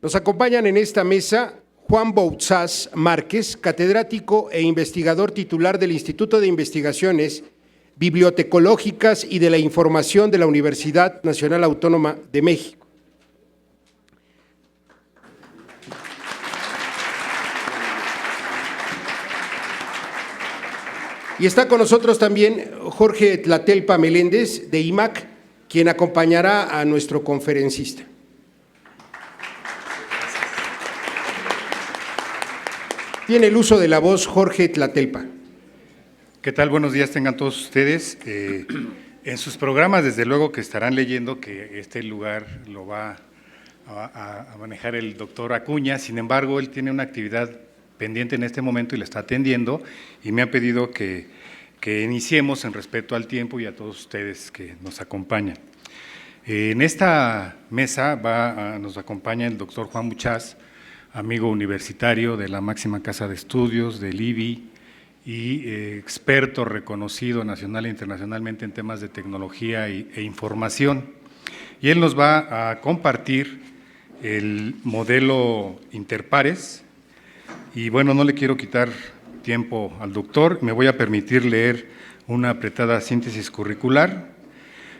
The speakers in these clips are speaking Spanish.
Nos acompañan en esta mesa Juan Boutzás Márquez, catedrático e investigador titular del Instituto de Investigaciones Bibliotecológicas y de la Información de la Universidad Nacional Autónoma de México. Y está con nosotros también Jorge Tlatelpa Meléndez, de IMAC, quien acompañará a nuestro conferencista. Tiene el uso de la voz Jorge Tlatelpa. ¿Qué tal? Buenos días tengan todos ustedes. En sus programas, desde luego que estarán leyendo que este lugar lo va a manejar el doctor Acuña. Sin embargo, él tiene una actividad pendiente en este momento y la está atendiendo, y me ha pedido que iniciemos en respeto al tiempo y a todos ustedes que nos acompañan. En esta mesa nos acompaña el doctor Juan Boutzás, amigo universitario de la máxima casa de estudios, del IBI, y experto reconocido nacional e internacionalmente en temas de tecnología e información. Y él nos va a compartir el modelo Interpares. Y bueno, no le quiero quitar tiempo al doctor, me voy a permitir leer una apretada síntesis curricular.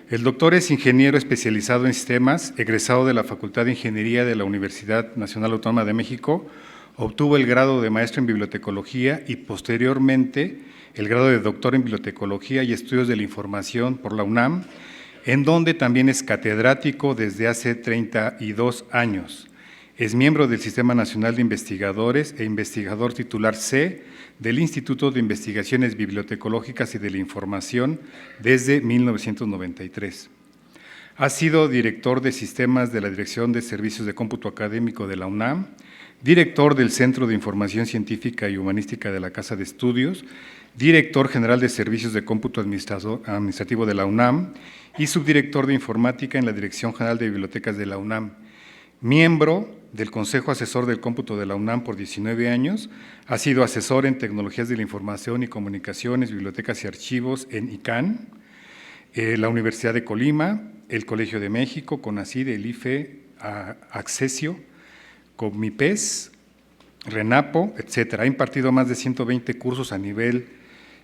El doctor es ingeniero especializado en sistemas, egresado de la Facultad de Ingeniería de la Universidad Nacional Autónoma de México, obtuvo el grado de maestro en bibliotecología y posteriormente el grado de doctor en bibliotecología y estudios de la información por la UNAM, en donde también es catedrático desde hace 32 años. Es miembro del Sistema Nacional de Investigadores e investigador titular C del Instituto de Investigaciones Bibliotecológicas y de la Información desde 1993. Ha sido director de sistemas de la Dirección de Servicios de Cómputo Académico de la UNAM, director del Centro de Información Científica y Humanística de la Casa de Estudios, director general de Servicios de Cómputo Administrativo de la UNAM y subdirector de Informática en la Dirección General de Bibliotecas de la UNAM. Miembro del Consejo Asesor del Cómputo de la UNAM por 19 años, ha sido asesor en Tecnologías de la Información y Comunicaciones, Bibliotecas y Archivos en ICANN, la Universidad de Colima, el Colegio de México, CONACYT, el IFE, Accesio, COMIPES, RENAPO, etcétera. Ha impartido más de 120 cursos a nivel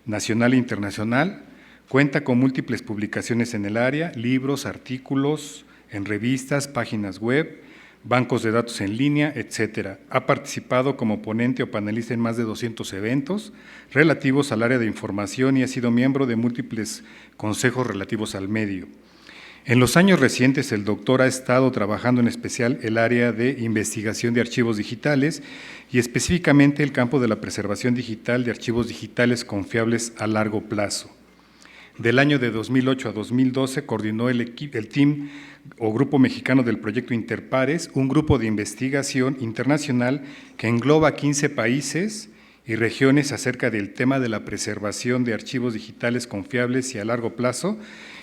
nacional e internacional, cuenta con múltiples publicaciones en el área, libros, artículos en revistas, páginas web, bancos de datos en línea, etcétera. Ha participado como ponente o panelista en más de 200 eventos relativos al área de información y ha sido miembro de múltiples consejos relativos al medio. En los años recientes, el doctor ha estado trabajando en especial el área de investigación de archivos digitales y específicamente el campo de la preservación digital de archivos digitales confiables a largo plazo. Del año de 2008 a 2012 coordinó el team o grupo mexicano del proyecto Interpares, un grupo de investigación internacional que engloba 15 países y regiones acerca del tema de la preservación de archivos digitales confiables y a largo plazo,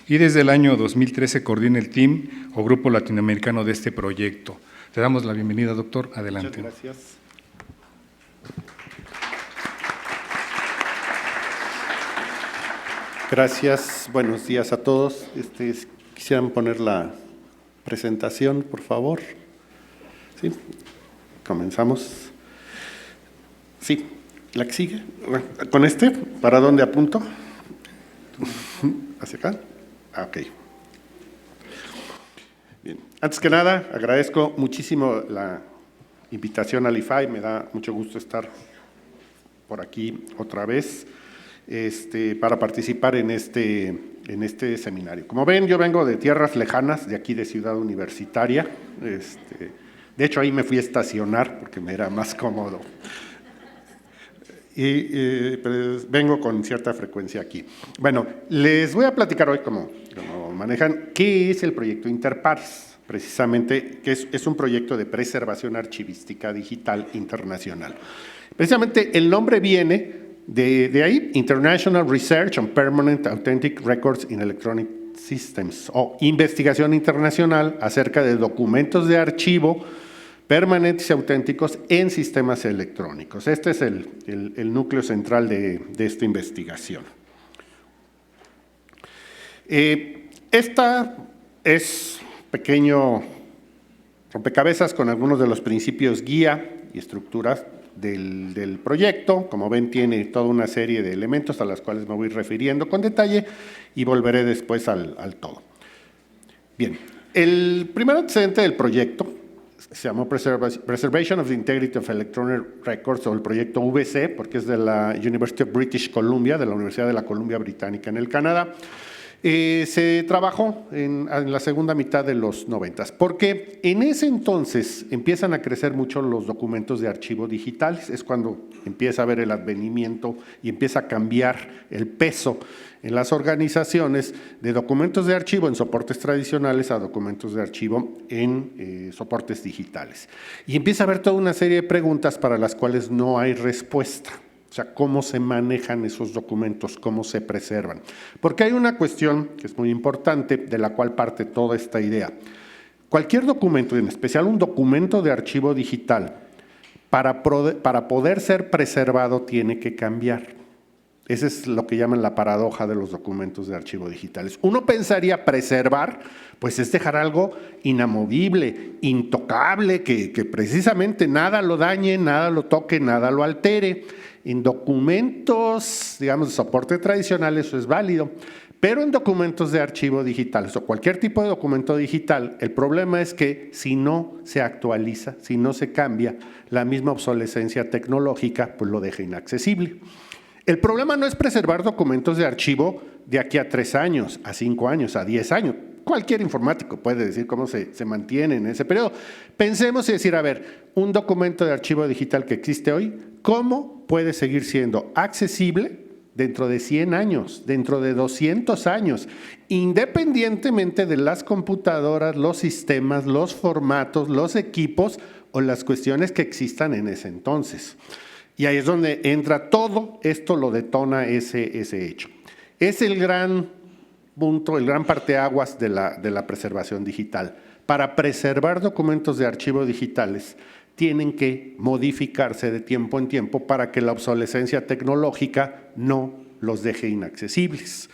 y desde el año 2013 coordina el team o grupo latinoamericano de este proyecto. Te damos la bienvenida, doctor. Adelante. Muchas gracias. Gracias, buenos días a todos. Quisieran poner la presentación, por favor. Sí, comenzamos. Sí, la que sigue. ¿Con ¿Para dónde apunto? ¿Hacia acá? Ok. Bien. Antes que nada, agradezco muchísimo la invitación al IFAI. Me da mucho gusto estar por aquí otra vez. Para participar en este seminario. Como ven, yo vengo de tierras lejanas, de aquí de Ciudad Universitaria. De hecho, ahí me fui a estacionar porque me era más cómodo. Y pues, vengo con cierta frecuencia aquí. Bueno, les voy a platicar hoy cómo manejan, qué es el proyecto Interpares, precisamente, que es un proyecto de preservación archivística digital internacional. Precisamente el nombre viene de ahí, International Research on Permanent Authentic Records in Electronic Systems, o investigación internacional acerca de documentos de archivo permanentes y auténticos en sistemas electrónicos. Este es el núcleo central de esta investigación. Esta es pequeño rompecabezas con algunos de los principios guía y estructuras del proyecto. Como ven, tiene toda una serie de elementos a los cuales me voy refiriendo con detalle y volveré después al todo. Bien, el primer antecedente del proyecto se llamó Preservation of the Integrity of Electronic Records, o el proyecto VC, porque es de la University of British Columbia, de la Universidad de la Columbia Británica en el Canadá. Se trabajó en la segunda mitad de los 90, porque en ese entonces empiezan a crecer mucho los documentos de archivo digitales. Es cuando empieza a haber el advenimiento y empieza a cambiar el peso en las organizaciones de documentos de archivo en soportes tradicionales a documentos de archivo en soportes digitales. Y empieza a haber toda una serie de preguntas para las cuales no hay respuesta. O sea, cómo se manejan esos documentos, cómo se preservan. Porque hay una cuestión que es muy importante, de la cual parte toda esta idea. Cualquier documento, en especial un documento de archivo digital, para poder ser preservado tiene que cambiar. Esa es lo que llaman la paradoja de los documentos de archivo digitales. Uno pensaría preservar, pues es dejar algo inamovible, intocable, que precisamente nada lo dañe, nada lo toque, nada lo altere. En documentos, digamos, de soporte tradicional eso es válido, pero en documentos de archivo digital, o cualquier tipo de documento digital, el problema es que si no se actualiza, si no se cambia, la misma obsolescencia tecnológica pues lo deja inaccesible. El problema no es preservar documentos de archivo de aquí a 3 años, a 5 años, a 10 años. Cualquier informático puede decir cómo se mantiene en ese periodo. Pensemos y decir, a ver, un documento de archivo digital que existe hoy, ¿cómo puede seguir siendo accesible dentro de 100 años, dentro de 200 años, independientemente de las computadoras, los sistemas, los formatos, los equipos o las cuestiones que existan en ese entonces? Y ahí es donde entra todo esto, lo detona ese hecho. Es el gran punto, el gran parteaguas de la preservación digital. Para preservar documentos de archivo digitales, tienen que modificarse de tiempo en tiempo para que la obsolescencia tecnológica no los deje inaccesibles.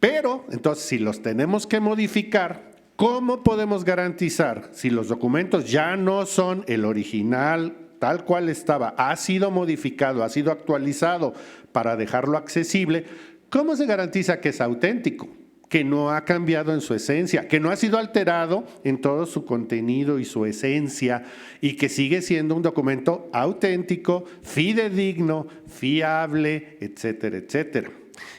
Pero, entonces, si los tenemos que modificar, ¿cómo podemos garantizar si los documentos ya no son el original, tal cual estaba, ha sido modificado, ha sido actualizado para dejarlo accesible? ¿Cómo se garantiza que es auténtico, que no ha cambiado en su esencia, que no ha sido alterado en todo su contenido y su esencia, y que sigue siendo un documento auténtico, fidedigno, fiable, etcétera, etcétera?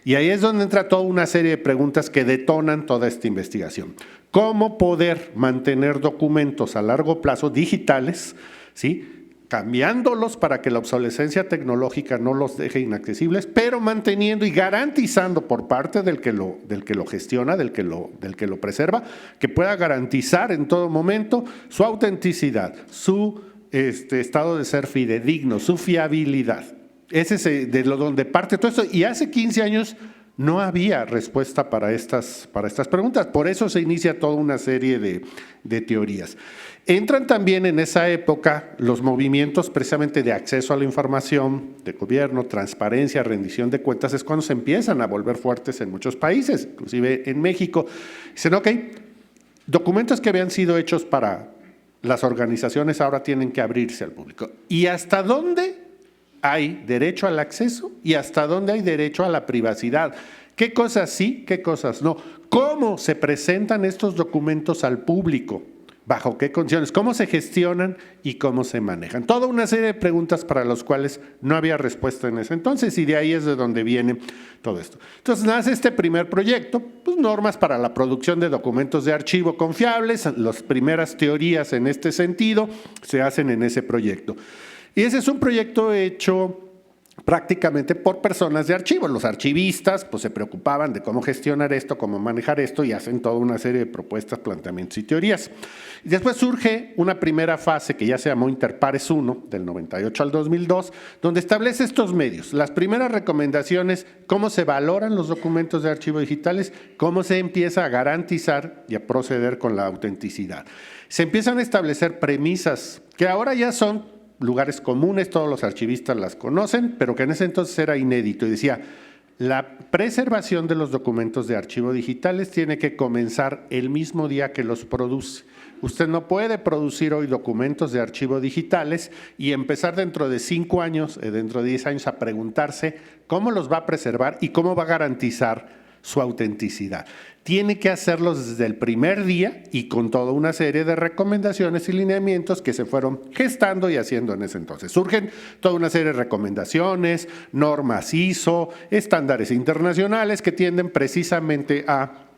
Y ahí es donde entra toda una serie de preguntas que detonan toda esta investigación. ¿Cómo poder mantener documentos a largo plazo digitales, ¿sí?, cambiándolos para que la obsolescencia tecnológica no los deje inaccesibles, pero manteniendo y garantizando por parte del que lo gestiona, del que lo preserva, que pueda garantizar en todo momento su autenticidad, su estado de ser fidedigno, su fiabilidad? Ese es de lo donde parte todo esto. Y hace 15 años no había respuesta para estas preguntas. Por eso se inicia toda una serie de teorías. Entran también en esa época los movimientos precisamente de acceso a la información, de gobierno, transparencia, rendición de cuentas. Es cuando se empiezan a volver fuertes en muchos países, inclusive en México. Dicen, ok, documentos que habían sido hechos para las organizaciones ahora tienen que abrirse al público. ¿Y hasta dónde hay derecho al acceso y hasta dónde hay derecho a la privacidad? ¿Qué cosas sí, qué cosas no? ¿Cómo se presentan estos documentos al público? ¿Bajo qué condiciones? ¿Cómo se gestionan y cómo se manejan? Toda una serie de preguntas para las cuales no había respuesta en ese entonces, y de ahí es de donde viene todo esto. Entonces nace este primer proyecto, pues normas para la producción de documentos de archivo confiables. Las primeras teorías en este sentido se hacen en ese proyecto. Y ese es un proyecto hecho prácticamente por personas de archivo. Los archivistas pues se preocupaban de cómo gestionar esto, cómo manejar esto, y hacen toda una serie de propuestas, planteamientos y teorías. Y después surge una primera fase que ya se llamó Interpares 1, del 98 al 2002, donde establece estos medios. Las primeras recomendaciones, cómo se valoran los documentos de archivo digitales, cómo se empieza a garantizar y a proceder con la autenticidad. Se empiezan a establecer premisas que ahora ya son lugares comunes, todos los archivistas las conocen, pero que en ese entonces era inédito, y decía, la preservación de los documentos de archivo digitales tiene que comenzar el mismo día que los produce. usted no puede producir hoy documentos de archivo digitales y empezar dentro de 5 años, dentro de 10 años, a preguntarse cómo los va a preservar y cómo va a garantizar su autenticidad. Tiene que hacerlo desde el primer día y con toda una serie de recomendaciones y lineamientos que se fueron gestando y haciendo en ese entonces. Surgen toda una serie de recomendaciones, normas ISO, estándares internacionales que tienden precisamente a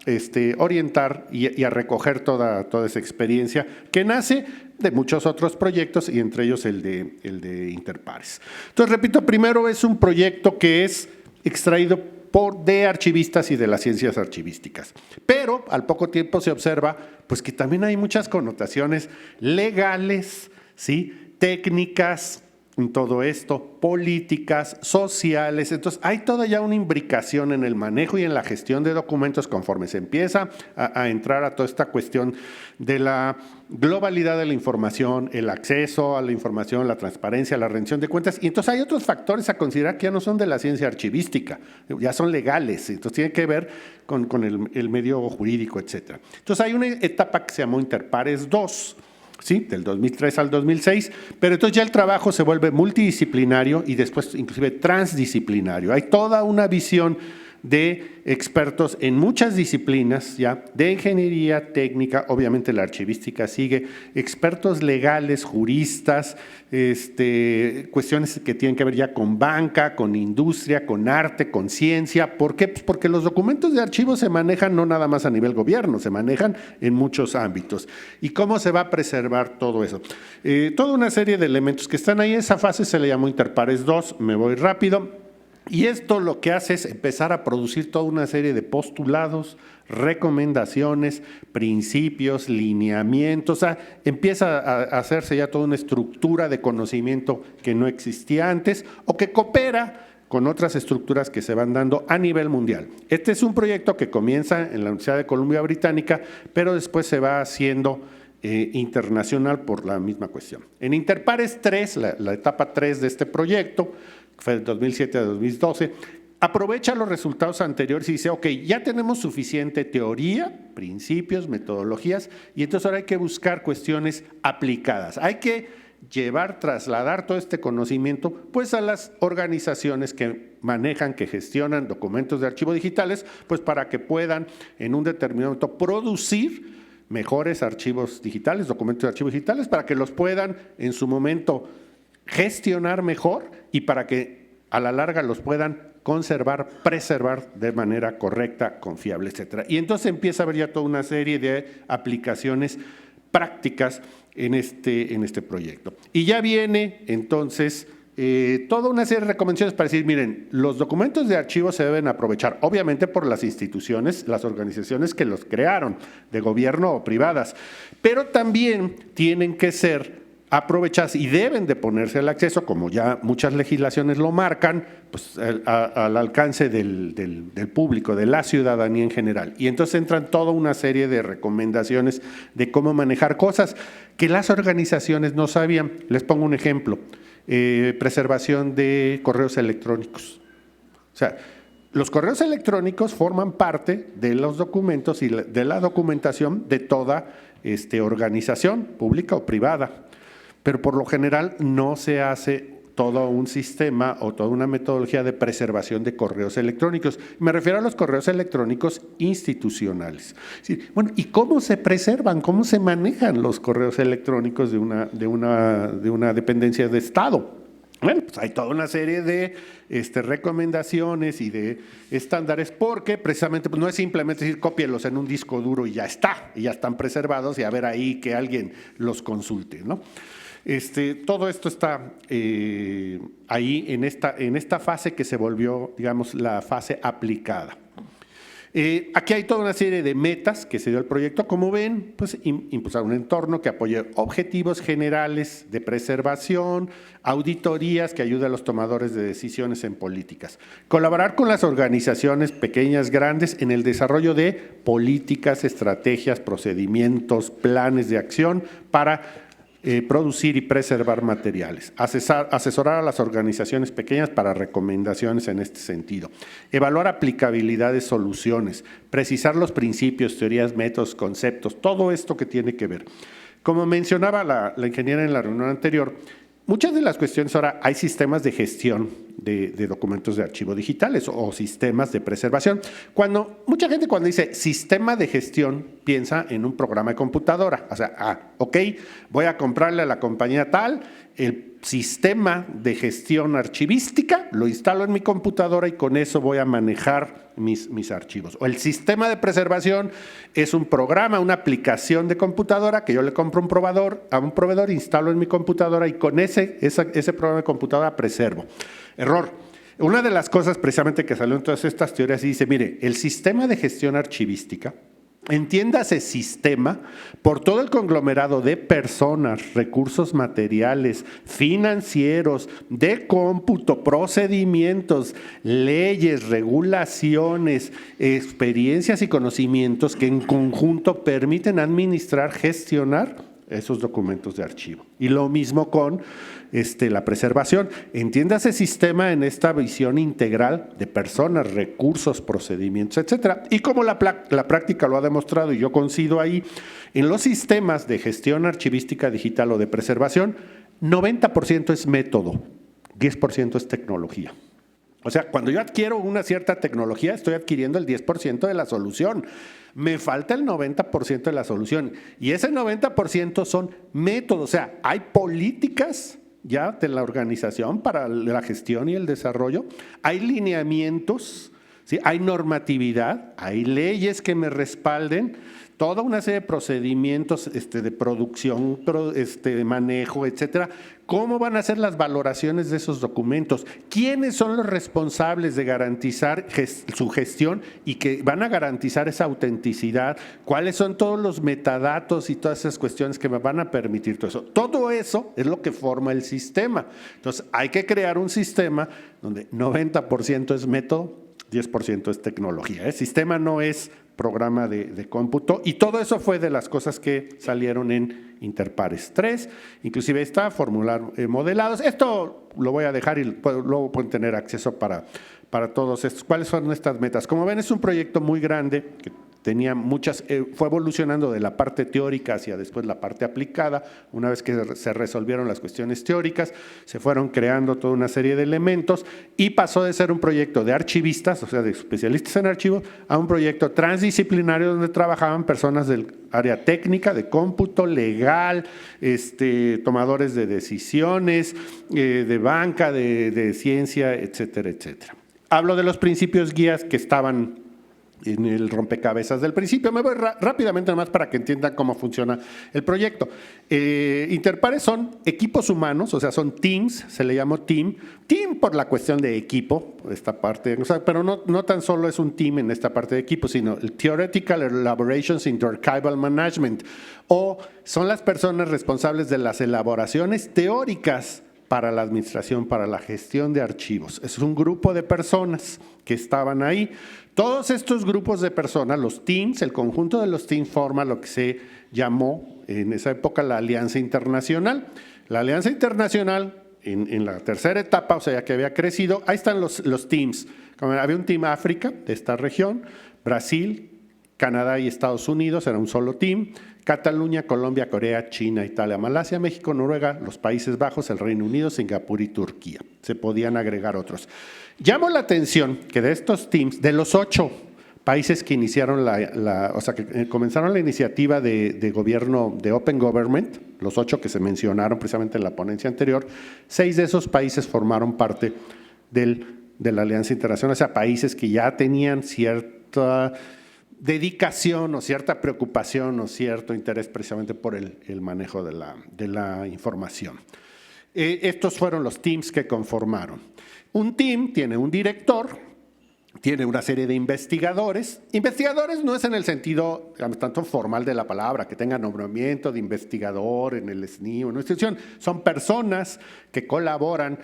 orientar y a recoger toda esa experiencia que nace de muchos otros proyectos y entre ellos el de Interpares. Entonces, repito, primero es un proyecto que es extraído de archivistas y de las ciencias archivísticas. Pero al poco tiempo se observa pues, que también hay muchas connotaciones legales, ¿sí? Técnicas, en todo esto, políticas, sociales. Entonces, hay toda ya una imbricación en el manejo y en la gestión de documentos conforme se empieza a entrar a toda esta cuestión de la globalidad de la información, el acceso a la información, la transparencia, la rendición de cuentas. Y entonces hay otros factores a considerar que ya no son de la ciencia archivística, ya son legales. Entonces, tiene que ver con el medio jurídico, etcétera. Entonces, hay una etapa que se llamó Interpares 2, ¿sí? Del 2003 al 2006, pero entonces ya el trabajo se vuelve multidisciplinario y después inclusive transdisciplinario. Hay toda una visión de expertos en muchas disciplinas, ya, de ingeniería técnica, obviamente la archivística sigue, expertos legales, juristas, cuestiones que tienen que ver ya con banca, con industria, con arte, con ciencia. ¿Por qué? Pues porque los documentos de archivo se manejan no nada más a nivel gobierno, se manejan en muchos ámbitos. ¿Y cómo se va a preservar todo eso? Toda una serie de elementos que están ahí, esa fase se le llamó Interpares 2, me voy rápido. Y esto lo que hace es empezar a producir toda una serie de postulados, recomendaciones, principios, lineamientos. O sea, empieza a hacerse ya toda una estructura de conocimiento que no existía antes o que coopera con otras estructuras que se van dando a nivel mundial. Este es un proyecto que comienza en la Universidad de Columbia Británica, pero después se va haciendo internacional por la misma cuestión. En Interpares 3, la etapa 3 de este proyecto, fue del 2007 a 2012, aprovecha los resultados anteriores y dice, ok, ya tenemos suficiente teoría, principios, metodologías, y entonces ahora hay que buscar cuestiones aplicadas. Hay que trasladar todo este conocimiento pues a las organizaciones que manejan, que gestionan documentos de archivo digitales, pues para que puedan en un determinado momento producir mejores archivos digitales, documentos de archivos digitales, para que los puedan en su momento gestionar mejor y para que a la larga los puedan conservar, preservar de manera correcta, confiable, etcétera. Y entonces empieza a haber ya toda una serie de aplicaciones prácticas en este proyecto. Y ya viene entonces toda una serie de recomendaciones para decir, miren, los documentos de archivo se deben aprovechar, obviamente por las instituciones, las organizaciones que los crearon, de gobierno o privadas, pero también tienen que ser aprovechadas y deben de ponerse al acceso, como ya muchas legislaciones lo marcan, pues al alcance del público, de la ciudadanía en general. Y entonces entran toda una serie de recomendaciones de cómo manejar cosas que las organizaciones no sabían. Les pongo un ejemplo, preservación de correos electrónicos. O sea, los correos electrónicos forman parte de los documentos y de la documentación de toda organización, pública o privada. Pero por lo general no se hace todo un sistema o toda una metodología de preservación de correos electrónicos. Me refiero a los correos electrónicos institucionales. Sí, bueno, ¿y cómo se preservan? ¿Cómo se manejan los correos electrónicos de una dependencia de Estado? Bueno, pues hay toda una serie de recomendaciones y de estándares, porque precisamente pues no es simplemente decir cópielos en un disco duro y ya están preservados y a ver ahí que alguien los consulte, ¿no? Todo esto está ahí en esta fase que se volvió, digamos, la fase aplicada. Aquí hay toda una serie de metas que se dio el proyecto. Como ven, pues impulsar un entorno que apoye objetivos generales de preservación, auditorías que ayuden a los tomadores de decisiones en políticas. Colaborar con las organizaciones pequeñas, grandes, en el desarrollo de políticas, estrategias, procedimientos, planes de acción para producir y preservar materiales, asesorar a las organizaciones pequeñas para recomendaciones en este sentido, evaluar aplicabilidad de soluciones, precisar los principios, teorías, métodos, conceptos, todo esto que tiene que ver. Como mencionaba la ingeniera en la reunión anterior, muchas de las cuestiones ahora hay sistemas de gestión de documentos de archivo digitales o sistemas de preservación. Mucha gente cuando dice sistema de gestión piensa en un programa de computadora. O sea, ok, voy a comprarle a la compañía tal el sistema de gestión archivística, lo instalo en mi computadora y con eso voy a manejar mis archivos. O el sistema de preservación es un programa, una aplicación de computadora que yo le compro a un proveedor, instalo en mi computadora y con ese programa de computadora preservo. Error. Una de las cosas precisamente que salió en todas estas teorías dice, mire, el sistema de gestión archivística, entiéndase sistema por todo el conglomerado de personas, recursos materiales, financieros, de cómputo, procedimientos, leyes, regulaciones, experiencias y conocimientos que en conjunto permiten administrar, gestionar esos documentos de archivo. Y lo mismo con la preservación. Entiéndase sistema en esta visión integral de personas, recursos, procedimientos, etcétera. Y como la práctica lo ha demostrado, y yo coincido ahí, en los sistemas de gestión archivística digital o de preservación, 90% es método, 10% es tecnología. O sea, cuando yo adquiero una cierta tecnología, estoy adquiriendo el 10% de la solución. Me falta el 90% de la solución. Y ese 90% son métodos. O sea, hay políticas ya de la organización para la gestión y el desarrollo. Hay lineamientos, ¿sí? Hay normatividad, hay leyes que me respalden. Toda una serie de procedimientos de producción, de manejo, etcétera. ¿Cómo van a ser las valoraciones de esos documentos? ¿Quiénes son los responsables de garantizar su gestión y que van a garantizar esa autenticidad? ¿Cuáles son todos los metadatos y todas esas cuestiones que me van a permitir todo eso? Todo eso es lo que forma el sistema. Entonces, hay que crear un sistema donde 90% es método, 10% es tecnología. El sistema no es programa de cómputo y todo eso fue de las cosas que salieron en Interpares 3, inclusive está formular modelados. Esto lo voy a dejar y luego pueden tener acceso para todos estos. ¿Cuáles son estas metas? Como ven, es un proyecto muy grande que tenía muchas, fue evolucionando de la parte teórica hacia después la parte aplicada. Una vez que se resolvieron las cuestiones teóricas, se fueron creando toda una serie de elementos y pasó de ser un proyecto de archivistas, o sea, de especialistas en archivos, a un proyecto transdisciplinario donde trabajaban personas del área técnica, de cómputo, legal, tomadores de decisiones, de banca, de ciencia, etcétera, etcétera. Hablo de los principios guías que estaban en el rompecabezas del principio. Me voy rápidamente nomás para que entiendan cómo funciona el proyecto. Interpares son equipos humanos, o sea, son teams, se le llamó team por la cuestión de equipo, esta parte, o sea, pero no tan solo es un team en esta parte de equipo, sino el Theoretical Elaborations into Archival Management, o son las personas responsables de las elaboraciones teóricas para la administración, para la gestión de archivos. Es un grupo de personas que estaban ahí. Todos estos grupos de personas, los teams, el conjunto de los teams forma lo que se llamó en esa época la Alianza Internacional. La Alianza Internacional, en la tercera etapa, o sea, ya que había crecido, ahí están los teams. Había un team África, de esta región, Brasil, Canadá y Estados Unidos, era un solo team. Cataluña, Colombia, Corea, China, Italia, Malasia, México, Noruega, los Países Bajos, el Reino Unido, Singapur y Turquía. Se podían agregar otros. Llamo la atención que de estos teams, de los 8 países que iniciaron o sea, que comenzaron la iniciativa de gobierno de Open Government, los 8 que se mencionaron precisamente en la ponencia anterior, 6 de esos países formaron parte de la Alianza Internacional, o sea, países que ya tenían cierta dedicación o cierta preocupación o cierto interés precisamente por el manejo de la información. Estos fueron los teams que conformaron. Un team tiene un director, tiene una serie de investigadores. Investigadores no es en el sentido, digamos, tanto formal de la palabra, que tengan nombramiento de investigador en el SNI o en una institución. Son personas que colaboran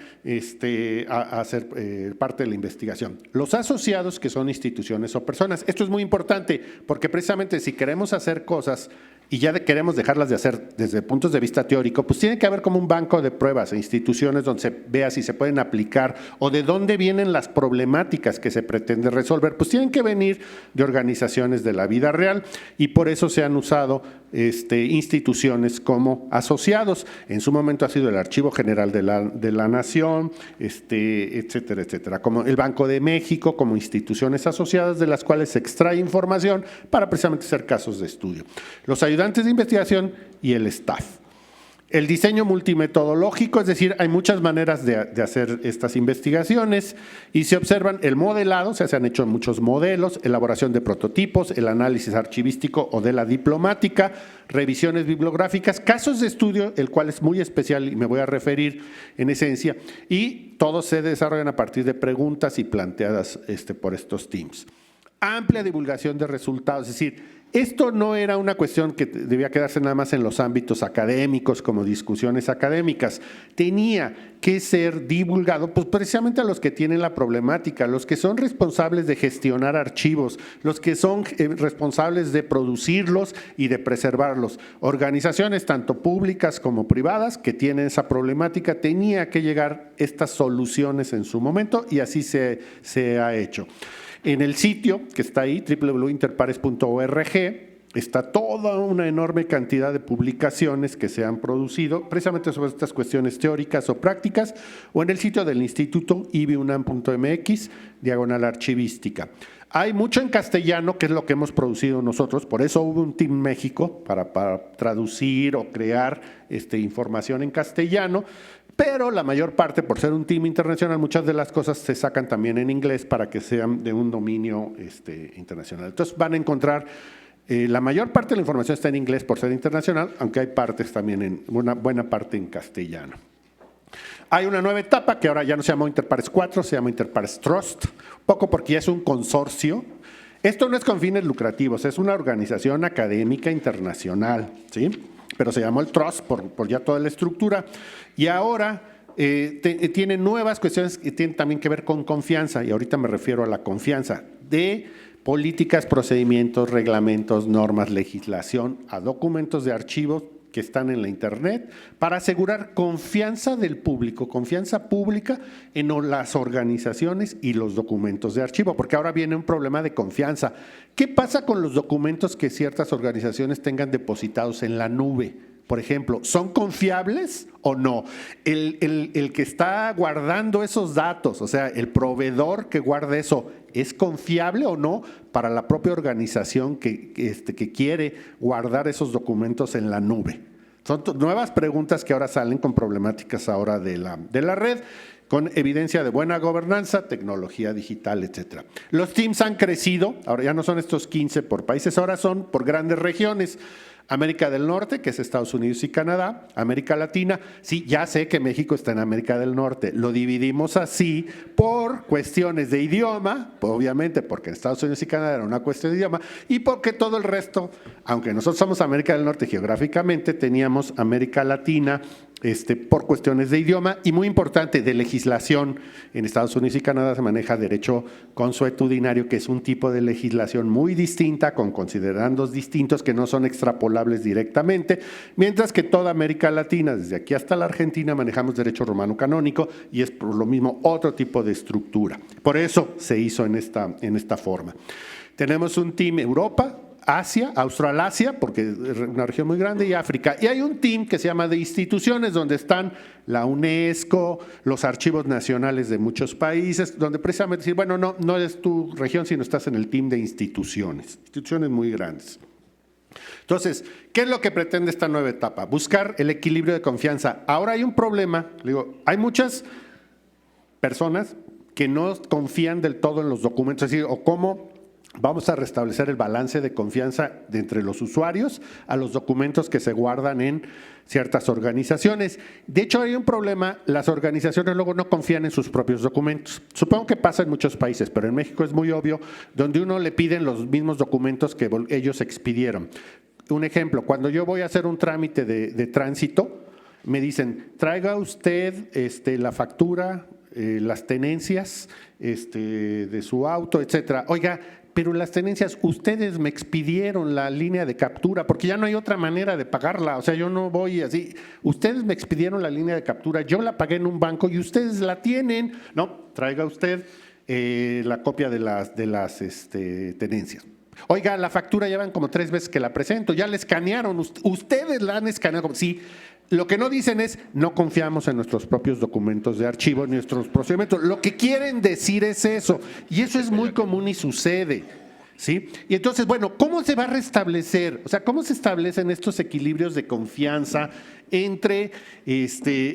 a ser parte de la investigación. Los asociados, que son instituciones o personas. Esto es muy importante porque precisamente si queremos hacer cosas y ya queremos dejarlas de hacer desde puntos de vista teórico, pues tiene que haber como un banco de pruebas e instituciones donde se vea si se pueden aplicar o de dónde vienen las problemáticas que se pretende resolver. Pues tienen que venir de organizaciones de la vida real y por eso se han usado instituciones como asociados. En su momento ha sido el Archivo General de la Nación, etcétera, etcétera, como el Banco de México, como instituciones asociadas de las cuales se extrae información para precisamente hacer casos de estudio. Los ayudantes de investigación y el staff. El diseño multimetodológico, es decir, hay muchas maneras de hacer estas investigaciones y se observan el modelado, o sea, se han hecho muchos modelos, elaboración de prototipos, el análisis archivístico o de la diplomática, revisiones bibliográficas, casos de estudio, el cual es muy especial y me voy a referir en esencia, y todos se desarrollan a partir de preguntas y planteadas por estos teams. Amplia divulgación de resultados, es decir, esto no era una cuestión que debía quedarse nada más en los ámbitos académicos, como discusiones académicas. Tenía que ser divulgado, pues precisamente a los que tienen la problemática, los que son responsables de gestionar archivos, los que son responsables de producirlos y de preservarlos. Organizaciones tanto públicas como privadas que tienen esa problemática, tenía que llegar estas soluciones en su momento y así se ha hecho. En el sitio que está ahí, www.interpares.org, está toda una enorme cantidad de publicaciones que se han producido precisamente sobre estas cuestiones teóricas o prácticas, o en el sitio del Instituto ibiunam.mx/archivística. Hay mucho en castellano, que es lo que hemos producido nosotros, por eso hubo un Team México para traducir o crear información en castellano, pero la mayor parte, por ser un team internacional, muchas de las cosas se sacan también en inglés para que sean de un dominio internacional. Entonces van a encontrar, la mayor parte de la información está en inglés por ser internacional, aunque hay partes también, una buena parte en castellano. Hay una nueva etapa que ahora ya no se llama Interpares 4, se llama Interpares Trust, poco porque ya es un consorcio. Esto no es con fines lucrativos, es una organización académica internacional, ¿sí? Pero se llamó el Trust por ya toda la estructura. Y ahora tiene nuevas cuestiones que tienen también que ver con confianza, y ahorita me refiero a la confianza de políticas, procedimientos, reglamentos, normas, legislación, a documentos de archivos que están en la Internet, para asegurar confianza del público, confianza pública en las organizaciones y los documentos de archivo, porque ahora viene un problema de confianza. ¿Qué pasa con los documentos que ciertas organizaciones tengan depositados en la nube? Por ejemplo, ¿son confiables o no? El que está guardando esos datos, o sea, el proveedor que guarda eso, ¿es confiable o no para la propia organización que quiere guardar esos documentos en la nube? Son nuevas preguntas que ahora salen con problemáticas ahora de la red, con evidencia de buena gobernanza, tecnología digital, etcétera. Los teams han crecido, ahora ya no son estos 15 por países, ahora son por grandes regiones. América del Norte, que es Estados Unidos y Canadá, América Latina, sí, ya sé que México está en América del Norte, lo dividimos así por cuestiones de idioma, obviamente porque en Estados Unidos y Canadá era una cuestión de idioma, y porque todo el resto, aunque nosotros somos América del Norte geográficamente, teníamos América Latina por cuestiones de idioma y muy importante de legislación. En Estados Unidos y Canadá se maneja derecho consuetudinario, que es un tipo de legislación muy distinta, con considerandos distintos que no son extrapolables directamente, mientras que toda América Latina, desde aquí hasta la Argentina, manejamos derecho romano canónico y es por lo mismo otro tipo de estructura. Por eso se hizo en esta forma. Tenemos un team Europa, Asia, Australasia, porque es una región muy grande, y África. Y hay un team que se llama de instituciones, donde están la UNESCO, los archivos nacionales de muchos países, donde precisamente decir, bueno, no es tu región, sino estás en el team de instituciones muy grandes. Entonces, ¿qué es lo que pretende esta nueva etapa? Buscar el equilibrio de confianza. Ahora hay un problema, hay muchas personas que no confían del todo en los documentos, es decir, o cómo vamos a restablecer el balance de confianza de entre los usuarios a los documentos que se guardan en ciertas organizaciones. De hecho, hay un problema, las organizaciones luego no confían en sus propios documentos. Supongo que pasa en muchos países, pero en México es muy obvio, donde uno le piden los mismos documentos que ellos expidieron. Un ejemplo, cuando yo voy a hacer un trámite de tránsito, me dicen, traiga usted la factura, las tenencias de su auto, etcétera. Oiga, pero las tenencias, ustedes me expidieron la línea de captura, porque ya no hay otra manera de pagarla, o sea, yo no voy así, ustedes me expidieron la línea de captura, yo la pagué en un banco y ustedes la tienen, no, traiga usted la copia de las tenencias. Oiga, la factura ya van como 3 veces que la presento, ya la escanearon, ustedes la han escaneado, sí. Lo que no dicen es, no confiamos en nuestros propios documentos de archivo, en nuestros procedimientos. Lo que quieren decir es eso, y eso es muy común y sucede, ¿sí? Y entonces, bueno, ¿cómo se va a restablecer? O sea, ¿cómo se establecen estos equilibrios de confianza entre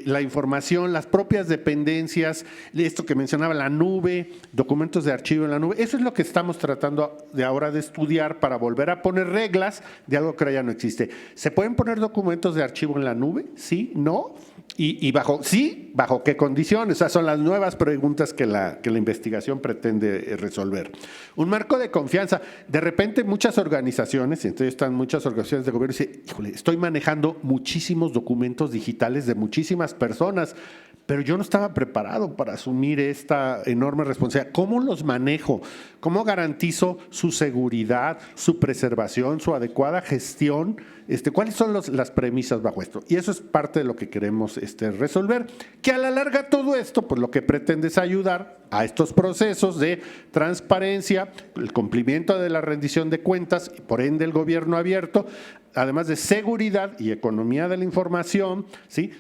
la información, las propias dependencias, esto que mencionaba, la nube, documentos de archivo en la nube? Eso es lo que estamos tratando de ahora de estudiar para volver a poner reglas de algo que ahora ya no existe. ¿Se pueden poner documentos de archivo en la nube? ¿Sí? ¿No? Y ¿bajo qué condiciones? Esas son las nuevas preguntas que la investigación pretende resolver. Un marco de confianza. De repente muchas organizaciones, entonces están muchas organizaciones de gobierno, y dicen, híjole, estoy manejando muchísimos documentos digitales de muchísimas personas, pero yo no estaba preparado para asumir esta enorme responsabilidad. ¿Cómo los manejo? ¿Cómo garantizo su seguridad, su preservación, su adecuada gestión? ¿Cuáles son las premisas bajo esto? Y eso es parte de lo que queremos resolver, que a la larga todo esto, pues lo que pretende es ayudar a estos procesos de transparencia, el cumplimiento de la rendición de cuentas y por ende el gobierno abierto, además de seguridad y economía de la información, ¿sí?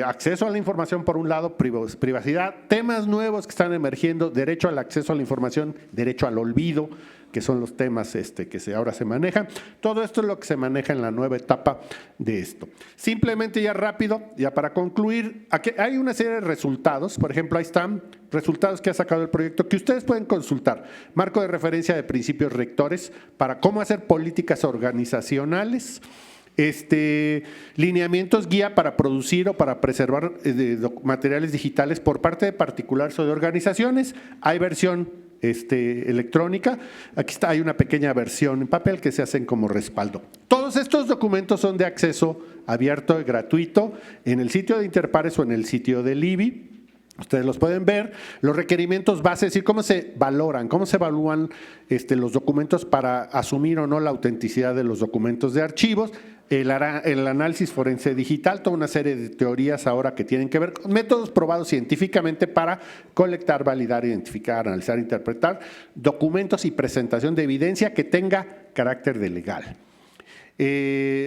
Acceso a la información por un lado, privacidad, temas nuevos que están emergiendo, derecho al acceso a la información, derecho al olvido, que son los temas que ahora se manejan. Todo esto es lo que se maneja en la nueva etapa de esto. Simplemente ya rápido, ya para concluir, aquí hay una serie de resultados, por ejemplo, ahí están resultados que ha sacado el proyecto que ustedes pueden consultar. Marco de referencia de principios rectores para cómo hacer políticas organizacionales, lineamientos guía para producir o para preservar materiales digitales por parte de particulares o de organizaciones. Hay versión electrónica, aquí hay una pequeña versión en papel que se hacen como respaldo. Todos estos documentos son de acceso abierto y gratuito en el sitio de Interpares o en el sitio del IBI. Ustedes los pueden ver, los requerimientos base, es decir, cómo se valoran, cómo se evalúan los documentos para asumir o no la autenticidad de los documentos de archivos, el análisis forense digital, toda una serie de teorías ahora que tienen que ver con métodos probados científicamente para colectar, validar, identificar, analizar, interpretar documentos y presentación de evidencia que tenga carácter de legal.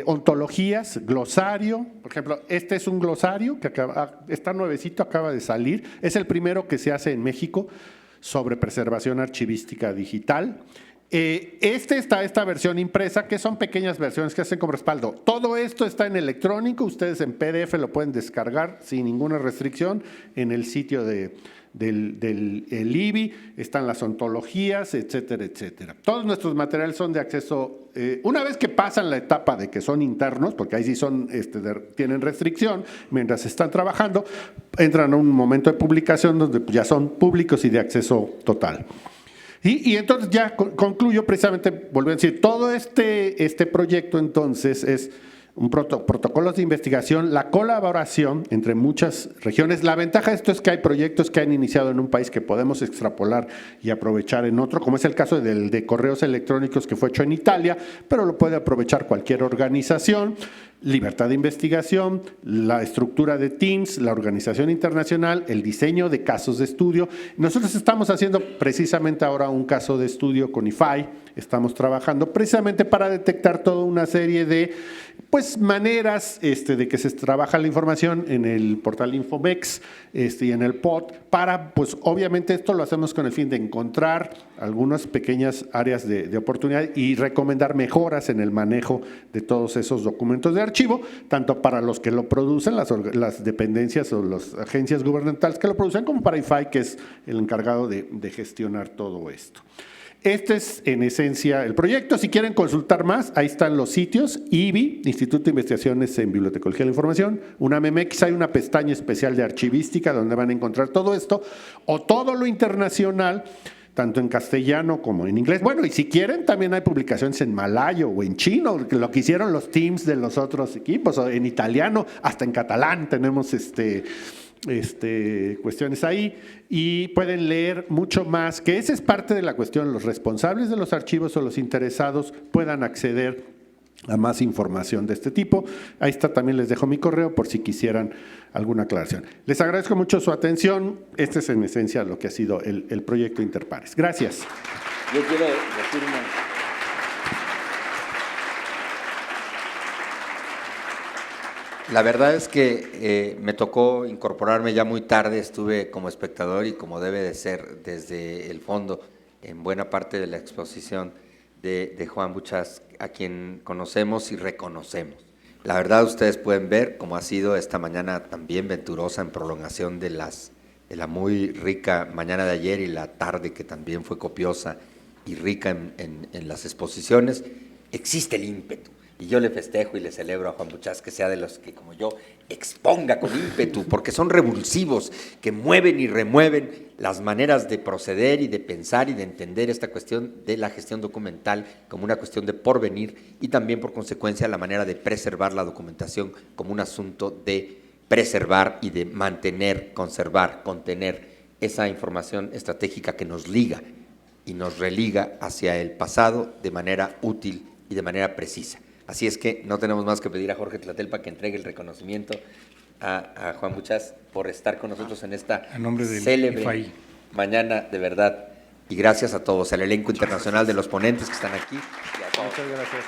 Ontologías, glosario, por ejemplo, este es un glosario que está nuevecito, acaba de salir, es el primero que se hace en México sobre preservación archivística digital. Está esta versión impresa, que son pequeñas versiones que hacen como respaldo. Todo esto está en electrónico, ustedes en PDF lo pueden descargar sin ninguna restricción en el sitio del IBI, están las ontologías, etcétera, etcétera. Todos nuestros materiales son de acceso, una vez que pasan la etapa de que son internos, porque ahí sí son, tienen restricción, mientras están trabajando, entran a un momento de publicación donde ya son públicos y de acceso total. Y entonces ya concluyo precisamente, volví a decir, todo este proyecto entonces es un protocolos de investigación, la colaboración entre muchas regiones. La ventaja de esto es que hay proyectos que han iniciado en un país que podemos extrapolar y aprovechar en otro, como es el caso del de correos electrónicos que fue hecho en Italia, pero lo puede aprovechar cualquier organización. Libertad de investigación, la estructura de teams, la organización internacional, el diseño de casos de estudio. Nosotros estamos haciendo precisamente ahora un caso de estudio con IFAI, estamos trabajando precisamente para detectar toda una serie de maneras de que se trabaja la información en el portal Infomex y en el POT, para, obviamente esto lo hacemos con el fin de encontrar algunas pequeñas áreas de oportunidad y recomendar mejoras en el manejo de todos esos documentos de archivo, tanto para los que lo producen, las dependencias o las agencias gubernamentales que lo producen, como para IFAI, que es el encargado de gestionar todo esto. Este es en esencia el proyecto. Si quieren consultar más, ahí están los sitios: IBI, Instituto de Investigaciones en Bibliotecología de la Información, UNAM-MX, hay una pestaña especial de archivística donde van a encontrar todo esto, o todo lo internacional, tanto en castellano como en inglés. Bueno, y si quieren, también hay publicaciones en malayo o en chino, lo que hicieron los teams de los otros equipos, o en italiano, hasta en catalán tenemos cuestiones ahí y pueden leer mucho más, que esa es parte de la cuestión. Los responsables de los archivos o los interesados puedan acceder a más información de este tipo. Ahí está, también les dejo mi correo por si quisieran alguna aclaración. Les agradezco mucho su atención. Este es en esencia lo que ha sido el proyecto Interpares. Gracias. Yo quiero decir La verdad es que me tocó incorporarme ya muy tarde, estuve como espectador y como debe de ser desde el fondo en buena parte de la exposición de Juan Buchas, a quien conocemos y reconocemos. La verdad ustedes pueden ver cómo ha sido esta mañana también venturosa en prolongación de la muy rica mañana de ayer y la tarde que también fue copiosa y rica en las exposiciones. Existe el ímpetu. Y yo le festejo y le celebro a Juan Buchas que sea de los que, como yo, exponga con ímpetu, porque son revulsivos, que mueven y remueven las maneras de proceder y de pensar y de entender esta cuestión de la gestión documental como una cuestión de porvenir y también, por consecuencia, la manera de preservar la documentación como un asunto de preservar y de mantener, conservar, contener esa información estratégica que nos liga y nos religa hacia el pasado de manera útil y de manera precisa. Así es que no tenemos más que pedir a Jorge Tlatelpa que entregue el reconocimiento a Juan Buchas por estar con nosotros en esta célebre IFAI. Mañana, de verdad. Y gracias a todos, al elenco internacional de los ponentes que están aquí. Muchas gracias.